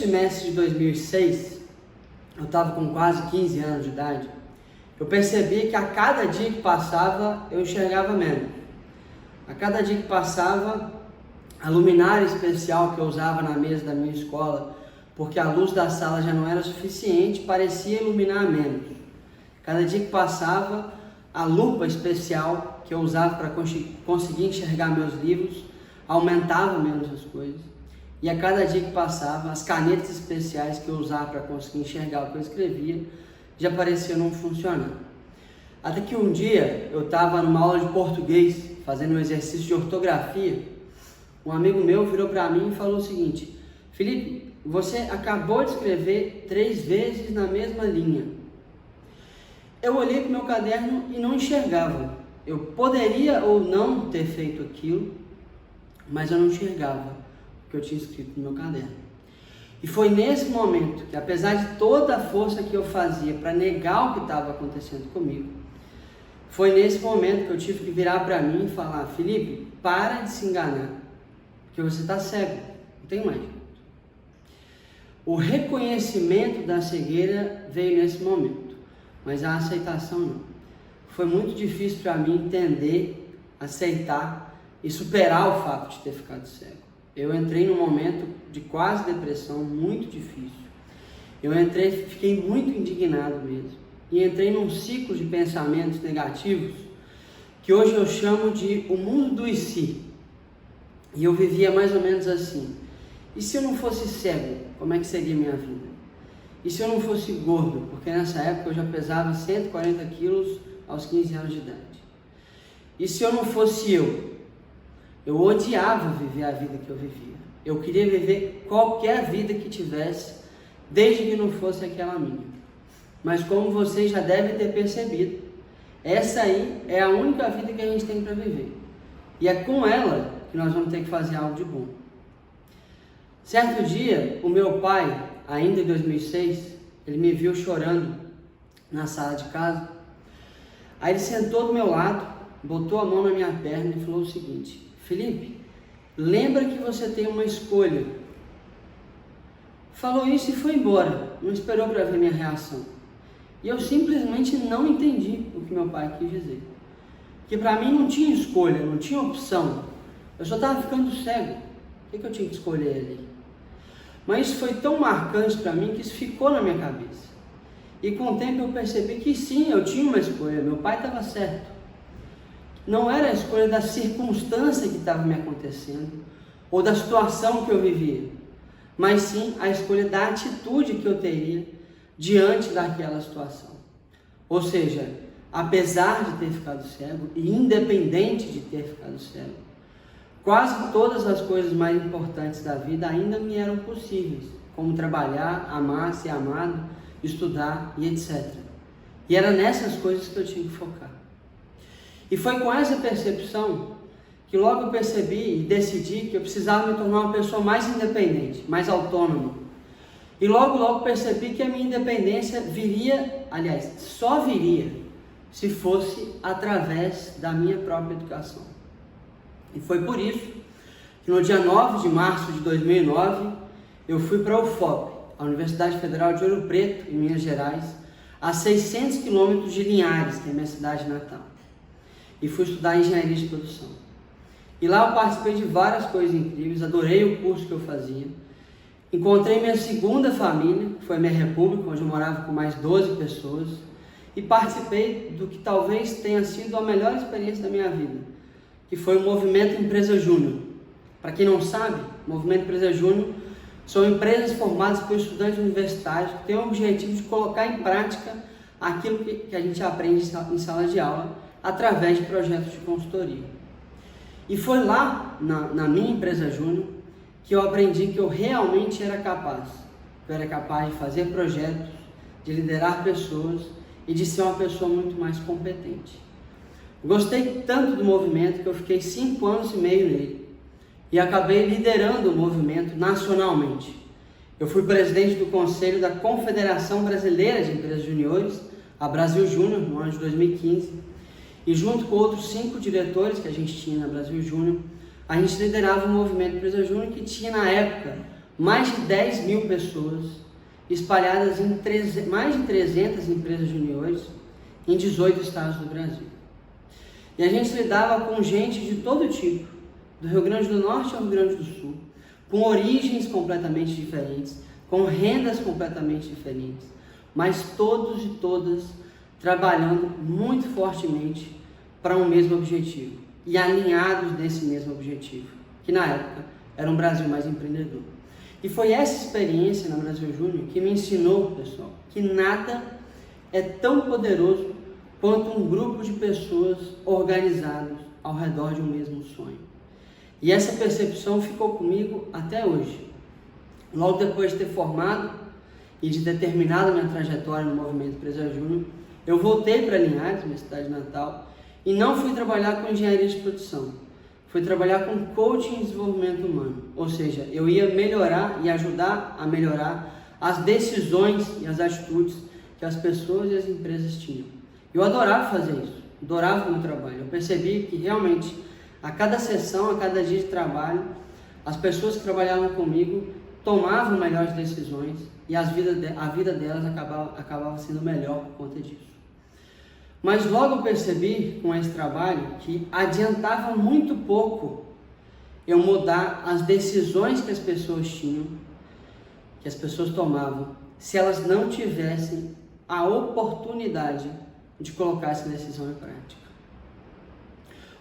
semestre de 2006, eu estava com quase 15 anos de idade, eu percebi que a cada dia que passava, eu enxergava menos. A cada dia que passava, a luminária especial que eu usava na mesa da minha escola, porque a luz da sala já não era suficiente, parecia iluminar menos. Cada dia que passava, a lupa especial que eu usava para conseguir enxergar meus livros, aumentava menos as coisas. E a cada dia que passava, as canetas especiais que eu usava para conseguir enxergar o que eu escrevia, já pareciam não funcionar. Até que um dia, eu estava numa aula de português, fazendo um exercício de ortografia, um amigo meu virou para mim e falou o seguinte: Felipe, você acabou de escrever 3 vezes na mesma linha. Eu olhei para o meu caderno e não enxergava. Eu poderia ou não ter feito aquilo, mas eu não enxergava o que eu tinha escrito no meu caderno. E foi nesse momento que, apesar de toda a força que eu fazia para negar o que estava acontecendo comigo, foi nesse momento que eu tive que virar para mim e falar: Felipe, para de se enganar, porque você está cego, não tem mais. O reconhecimento da cegueira veio nesse momento, mas a aceitação não. Foi muito difícil para mim entender, aceitar e superar o fato de ter ficado cego. Eu entrei num momento de quase depressão, muito difícil. Fiquei muito indignado mesmo. E entrei num ciclo de pensamentos negativos que hoje eu chamo de o mundo do e se. E eu vivia mais ou menos assim: e se eu não fosse cego, como é que seria a minha vida? E se eu não fosse gordo? Porque nessa época eu já pesava 140 quilos aos 15 anos de idade. E se eu não fosse eu? Eu odiava viver a vida que eu vivia. Eu queria viver qualquer vida que tivesse, desde que não fosse aquela minha. Mas como vocês já devem ter percebido, essa aí é a única vida que a gente tem para viver. E é com ela que nós vamos ter que fazer algo de bom. Certo dia, o meu pai, ainda em 2006, ele me viu chorando na sala de casa. Aí ele sentou do meu lado, botou a mão na minha perna e falou o seguinte: Felipe, lembra que você tem uma escolha. Falou isso e foi embora, não esperou para ver minha reação. E eu simplesmente não entendi o que meu pai quis dizer. Porque para mim não tinha escolha, não tinha opção. Eu só estava ficando cego. O que eu tinha que escolher ali? Mas isso foi tão marcante para mim que isso ficou na minha cabeça. E com o tempo eu percebi que sim, eu tinha uma escolha, meu pai estava certo. Não era a escolha da circunstância que estava me acontecendo, ou da situação que eu vivia, mas sim a escolha da atitude que eu teria diante daquela situação. Ou seja, apesar de ter ficado cego, e independente de ter ficado cego, quase todas as coisas mais importantes da vida ainda me eram possíveis, como trabalhar, amar, ser amado, estudar e etc. E era nessas coisas que eu tinha que focar. E foi com essa percepção que logo eu percebi e decidi que eu precisava me tornar uma pessoa mais independente, mais autônoma. E logo percebi que a minha independência viria, aliás, só viria se fosse através da minha própria educação. E foi por isso que no dia 9 de março de 2009, eu fui para a UFOP, a Universidade Federal de Ouro Preto, em Minas Gerais, a 600 quilômetros de Linhares, que é a minha cidade natal. E fui estudar engenharia de produção. E lá eu participei de várias coisas incríveis, adorei o curso que eu fazia. Encontrei minha segunda família, que foi a minha república, onde eu morava com mais 12 pessoas. E participei do que talvez tenha sido a melhor experiência da minha vida, que foi o Movimento Empresa Júnior. Para quem não sabe, o Movimento Empresa Júnior são empresas formadas por estudantes universitários que têm o objetivo de colocar em prática aquilo que a gente aprende em sala de aula, através de projetos de consultoria. E foi lá, na minha empresa júnior, que eu aprendi que eu realmente era capaz. Eu era capaz de fazer projetos, de liderar pessoas e de ser uma pessoa muito mais competente. Gostei tanto do movimento que eu fiquei 5 anos e meio nele e acabei liderando o movimento nacionalmente. Eu fui presidente do Conselho da Confederação Brasileira de Empresas Juniores, a Brasil Júnior, no ano de 2015. E junto com outros 5 diretores que a gente tinha na Brasil Júnior, a gente liderava o movimento Empresa Júnior, que tinha na época mais de 10 mil pessoas espalhadas em mais de 300 empresas juniores em 18 estados do Brasil. E a gente lidava com gente de todo tipo, do Rio Grande do Norte ao Rio Grande do Sul, com origens completamente diferentes, com rendas completamente diferentes, mas todos e todas trabalhando muito fortemente para um mesmo objetivo e alinhados nesse mesmo objetivo, que na época era um Brasil mais empreendedor. E foi essa experiência na Brasil Júnior que me ensinou, pessoal, que nada é tão poderoso quanto um grupo de pessoas organizadas ao redor de um mesmo sonho. E essa percepção ficou comigo até hoje. Logo depois de ter formado e de ter terminado minha trajetória no Movimento Empresário Júnior, eu voltei para Linhares, minha cidade natal, e não fui trabalhar com engenharia de produção. Fui trabalhar com coaching e desenvolvimento humano. Ou seja, eu ia melhorar e ajudar a melhorar as decisões e as atitudes que as pessoas e as empresas tinham. Eu adorava fazer isso, adorava o meu trabalho. Eu percebi que realmente, a cada sessão, a cada dia de trabalho, as pessoas que trabalhavam comigo tomavam melhores decisões e a vida delas acabava sendo melhor por conta disso. Mas logo eu percebi com esse trabalho que adiantava muito pouco eu mudar as decisões que as pessoas tinham, que as pessoas tomavam, se elas não tivessem a oportunidade de colocar essa decisão em prática.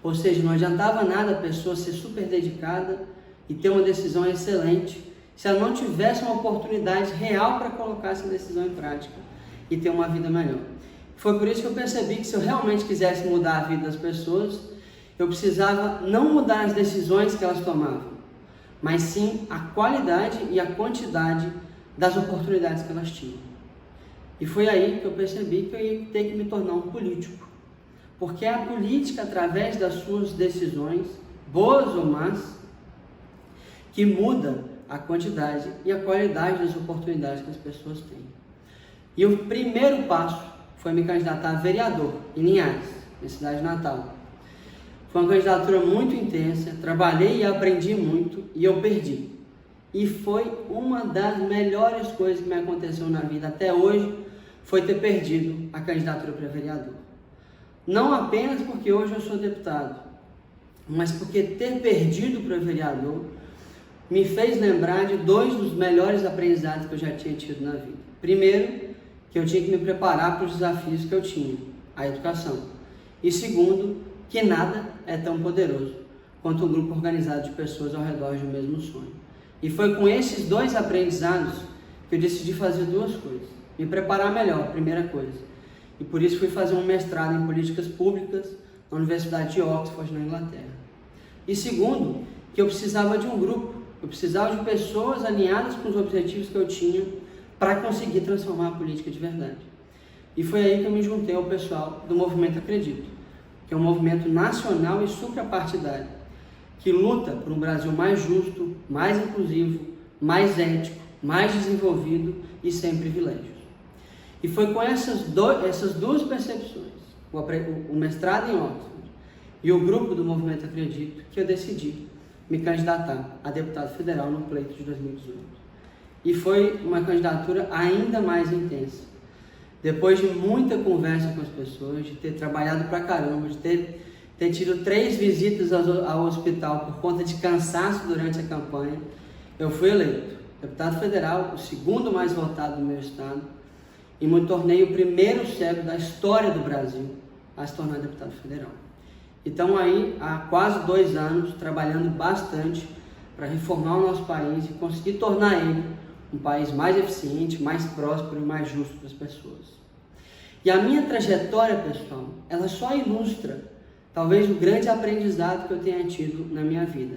Ou seja, não adiantava nada a pessoa ser super dedicada e ter uma decisão excelente se ela não tivesse uma oportunidade real para colocar essa decisão em prática e ter uma vida melhor. Foi por isso que eu percebi que se eu realmente quisesse mudar a vida das pessoas, eu precisava não mudar as decisões que elas tomavam, mas sim a qualidade e a quantidade das oportunidades que elas tinham. E foi aí que eu percebi que eu ia ter que me tornar um político. Porque é a política, através das suas decisões, boas ou más, que muda a quantidade e a qualidade das oportunidades que as pessoas têm. E o primeiro passo foi me candidatar a vereador em Linhares, minha cidade natal. Foi uma candidatura muito intensa, trabalhei e aprendi muito e eu perdi. E foi uma das melhores coisas que me aconteceu na vida até hoje, foi ter perdido a candidatura para vereador. Não apenas porque hoje eu sou deputado, mas porque ter perdido para vereador me fez lembrar de dois dos melhores aprendizados que eu já tinha tido na vida. Primeiro, que eu tinha que me preparar para os desafios que eu tinha, a educação. E segundo, que nada é tão poderoso quanto um grupo organizado de pessoas ao redor de um mesmo sonho. E foi com esses dois aprendizados que eu decidi fazer duas coisas. Me preparar melhor, primeira coisa. E por isso fui fazer um mestrado em políticas públicas na Universidade de Oxford, na Inglaterra. E segundo, que eu precisava de um grupo. Eu precisava de pessoas alinhadas com os objetivos que eu tinha para conseguir transformar a política de verdade. E foi aí que eu me juntei ao pessoal do Movimento Acredito, que é um movimento nacional e suprapartidário, que luta por um Brasil mais justo, mais inclusivo, mais ético, mais desenvolvido e sem privilégios. E foi com essas duas percepções, o mestrado em Oxford e o grupo do Movimento Acredito, que eu decidi me candidatar a deputado federal no pleito de 2018. E foi uma candidatura ainda mais intensa. Depois de muita conversa com as pessoas, de ter trabalhado pra caramba, de ter tido 3 visitas ao hospital por conta de cansaço durante a campanha, eu fui eleito deputado federal, o segundo mais votado do meu estado, e me tornei o primeiro cego da história do Brasil a se tornar deputado federal. Então aí, há quase 2 anos, trabalhando bastante para reformar o nosso país e conseguir tornar ele um país mais eficiente, mais próspero e mais justo para as pessoas. E a minha trajetória, pessoal, ela só ilustra, talvez, o grande aprendizado que eu tenha tido na minha vida.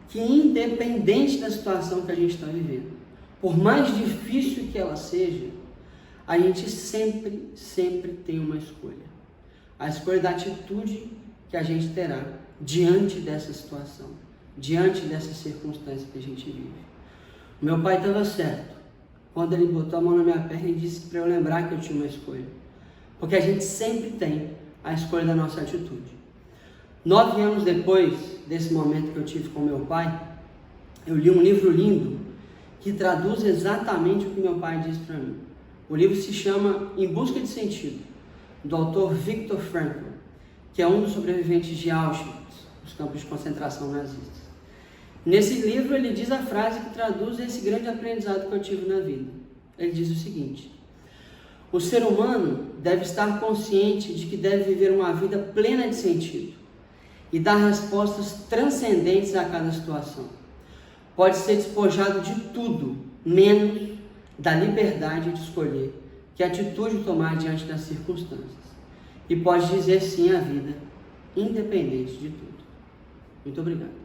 Que independente da situação que a gente está vivendo, por mais difícil que ela seja, a gente sempre tem uma escolha. A escolha da atitude que a gente terá diante dessa situação, diante dessa circunstância que a gente vive. O meu pai estava certo quando ele botou a mão na minha perna e disse para eu lembrar que eu tinha uma escolha. Porque a gente sempre tem a escolha da nossa atitude. 9 anos depois desse momento que eu tive com meu pai, eu li um livro lindo que traduz exatamente o que meu pai disse para mim. O livro se chama Em Busca de Sentido, do autor Viktor Frankl, que é um dos sobreviventes de Auschwitz, os campos de concentração nazistas. Nesse livro ele diz a frase que traduz esse grande aprendizado que eu tive na vida. Ele diz o seguinte: o ser humano deve estar consciente de que deve viver uma vida plena de sentido e dar respostas transcendentes a cada situação. Pode ser despojado de tudo, menos da liberdade de escolher que atitude tomar diante das circunstâncias. E pode dizer sim à vida, independente de tudo. Muito obrigado.